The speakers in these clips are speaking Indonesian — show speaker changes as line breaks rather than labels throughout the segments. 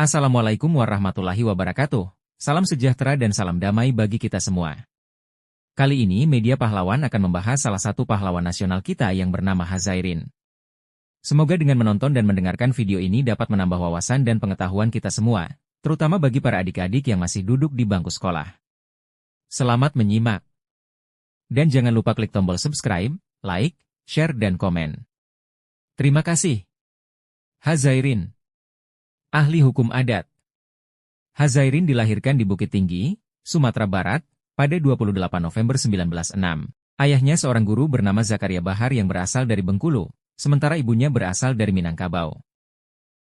Assalamualaikum warahmatullahi wabarakatuh. Salam sejahtera dan salam damai bagi kita semua. Kali ini Media Pahlawan akan membahas salah satu pahlawan nasional kita yang bernama Hazairin. Semoga dengan menonton dan mendengarkan video ini dapat menambah wawasan dan pengetahuan kita semua, terutama bagi para adik-adik yang masih duduk di bangku sekolah. Selamat menyimak. Dan jangan lupa klik tombol subscribe, like, share dan komen. Terima kasih. Hazairin, ahli hukum adat. Hazairin dilahirkan di Bukit Tinggi, Sumatera Barat, pada 28 November 1906. Ayahnya seorang guru bernama Zakaria Bahar yang berasal dari Bengkulu, sementara ibunya berasal dari Minangkabau.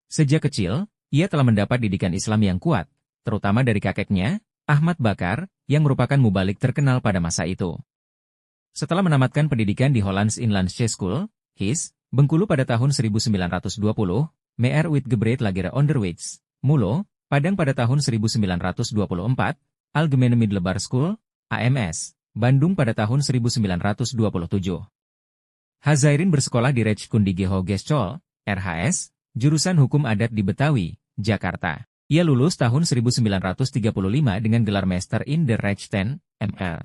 Sejak kecil, ia telah mendapat didikan Islam yang kuat, terutama dari kakeknya, Ahmad Bakar, yang merupakan mubalik terkenal pada masa itu. Setelah menamatkan pendidikan di Hollands Inlandse School, HIS, Bengkulu pada tahun 1920, Meer Uitgebreid Lagere Onderwijs, Mulo, Padang pada tahun 1924, Algemene Middelbare School, AMS, Bandung pada tahun 1927. Hazairin bersekolah di Rijkskundige Hogeschool, RHS, jurusan Hukum Adat di Betawi, Jakarta. Ia lulus tahun 1935 dengan gelar Master in the Rechten, ML.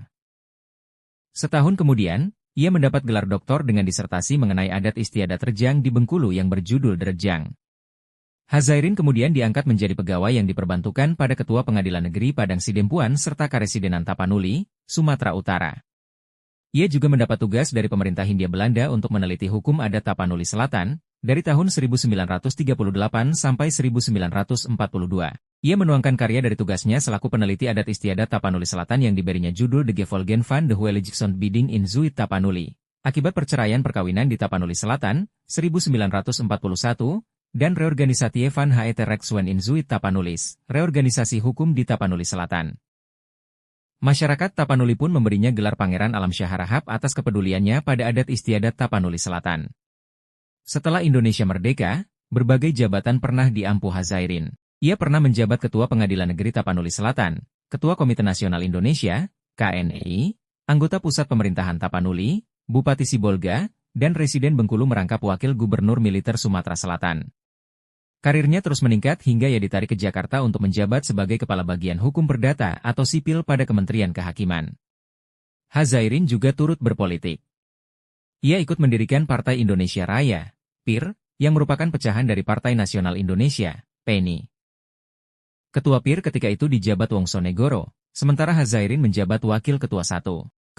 Setahun kemudian, ia mendapat gelar doktor dengan disertasi mengenai adat istiadat Rejang di Bengkulu yang berjudul Derejang. Hazairin kemudian diangkat menjadi pegawai yang diperbantukan pada Ketua Pengadilan Negeri Padang Sidempuan serta Karesidenan Tapanuli, Sumatera Utara. Ia juga mendapat tugas dari pemerintah Hindia Belanda untuk meneliti hukum adat Tapanuli Selatan, dari tahun 1938 sampai 1942. Ia menuangkan karya dari tugasnya selaku peneliti adat istiadat Tapanuli Selatan yang diberinya judul De Gevolgen van de Huwelijksondbieding in Zuid Tapanuli, akibat perceraian perkawinan di Tapanuli Selatan, 1941, dan Reorganisatie van het Rechtswen in Zuid Tapanulis, reorganisasi hukum di Tapanuli Selatan. Masyarakat Tapanuli pun memberinya gelar Pangeran Alam Shah Rahab atas kepeduliannya pada adat istiadat Tapanuli Selatan. Setelah Indonesia merdeka, berbagai jabatan pernah diampu Hazairin. Ia pernah menjabat Ketua Pengadilan Negeri Tapanuli Selatan, Ketua Komite Nasional Indonesia, KNI, anggota Pusat Pemerintahan Tapanuli, Bupati Sibolga, dan Residen Bengkulu merangkap Wakil Gubernur Militer Sumatera Selatan. Karirnya terus meningkat hingga ia ditarik ke Jakarta untuk menjabat sebagai Kepala Bagian Hukum Perdata atau Sipil pada Kementerian Kehakiman. Hazairin juga turut berpolitik. Ia ikut mendirikan Partai Indonesia Raya, PIR, yang merupakan pecahan dari Partai Nasional Indonesia, PNI. Ketua PIR ketika itu dijabat Wongsonegoro, sementara Hazairin menjabat Wakil Ketua 1.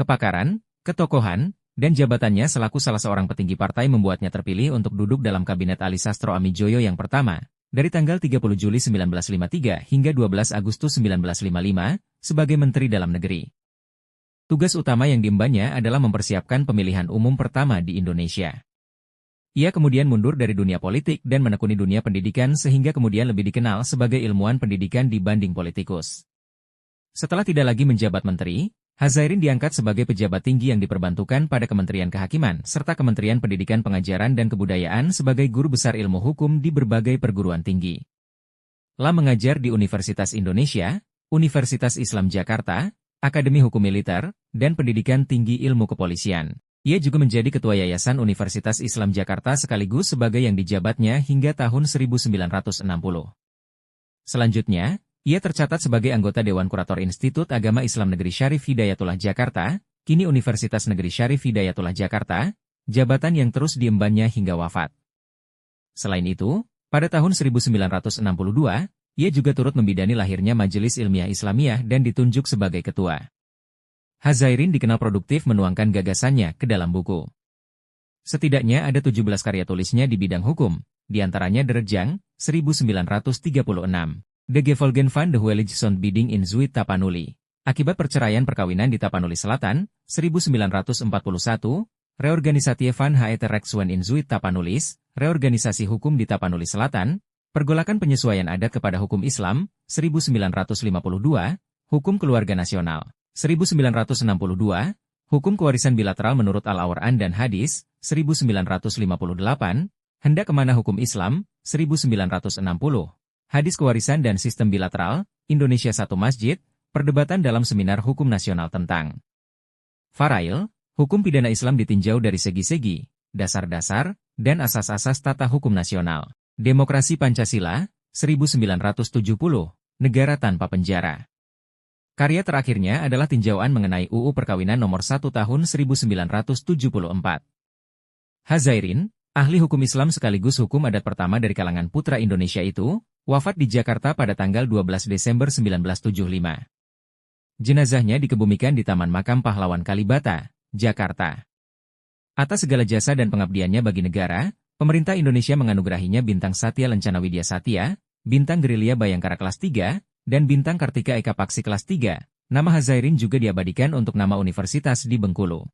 Kepakaran, ketokohan, dan jabatannya selaku salah seorang petinggi partai membuatnya terpilih untuk duduk dalam Kabinet Ali Sastro Amijoyo yang pertama, dari tanggal 30 Juli 1953 hingga 12 Agustus 1955, sebagai Menteri Dalam Negeri. Tugas utama yang diembannya adalah mempersiapkan pemilihan umum pertama di Indonesia. Ia kemudian mundur dari dunia politik dan menekuni dunia pendidikan sehingga kemudian lebih dikenal sebagai ilmuwan pendidikan dibanding politikus. Setelah tidak lagi menjabat menteri, Hazairin diangkat sebagai pejabat tinggi yang diperbantukan pada Kementerian Kehakiman serta Kementerian Pendidikan Pengajaran dan Kebudayaan sebagai guru besar ilmu hukum di berbagai perguruan tinggi. Mengajar di Universitas Indonesia, Universitas Islam Jakarta, Akademi Hukum Militer, dan Pendidikan Tinggi Ilmu Kepolisian. Ia juga menjadi Ketua Yayasan Universitas Islam Jakarta sekaligus sebagai yang dijabatnya hingga tahun 1960. Selanjutnya, ia tercatat sebagai anggota Dewan Kurator Institut Agama Islam Negeri Syarif Hidayatullah Jakarta, kini Universitas Negeri Syarif Hidayatullah Jakarta, jabatan yang terus diembannya hingga wafat. Selain itu, pada tahun 1962, ia juga turut membidani lahirnya Majelis Ilmiah Islamiyah dan ditunjuk sebagai ketua. Hazairin dikenal produktif menuangkan gagasannya ke dalam buku. Setidaknya ada 17 karya tulisnya di bidang hukum, diantaranya Derejang, 1936. De Gevolgen van de Huwelijksondbieding in Zuid Tapanuli, akibat perceraian perkawinan di Tapanuli Selatan, 1941, Reorganisatie van het Rechtswen in Zuid Tapanulis, reorganisasi hukum di Tapanuli Selatan, pergolakan penyesuaian adat kepada hukum Islam, 1952, hukum keluarga nasional, 1962, hukum kewarisan bilateral menurut Al-Quran dan Hadis, 1958, hendak kemana hukum Islam, 1960, Hadis Kewarisan dan Sistem Bilateral, Indonesia Satu Masjid, perdebatan dalam Seminar Hukum Nasional tentang Farail, hukum pidana Islam ditinjau dari segi-segi, dasar-dasar, dan asas-asas tata hukum nasional. Demokrasi Pancasila, 1970, Negara Tanpa Penjara. Karya terakhirnya adalah tinjauan mengenai UU Perkawinan Nomor 1 Tahun 1974. Hazairin, ahli hukum Islam sekaligus hukum adat pertama dari kalangan putra Indonesia itu, wafat di Jakarta pada tanggal 12 Desember 1975. Jenazahnya dikebumikan di Taman Makam Pahlawan Kalibata, Jakarta. Atas segala jasa dan pengabdiannya bagi negara, pemerintah Indonesia menganugerahinya Bintang Satya Lencana Widya Satya, Bintang Gerilya Bayangkara kelas 3, dan Bintang Kartika Eka Paksi kelas 3. Nama Hazairin juga diabadikan untuk nama universitas di Bengkulu.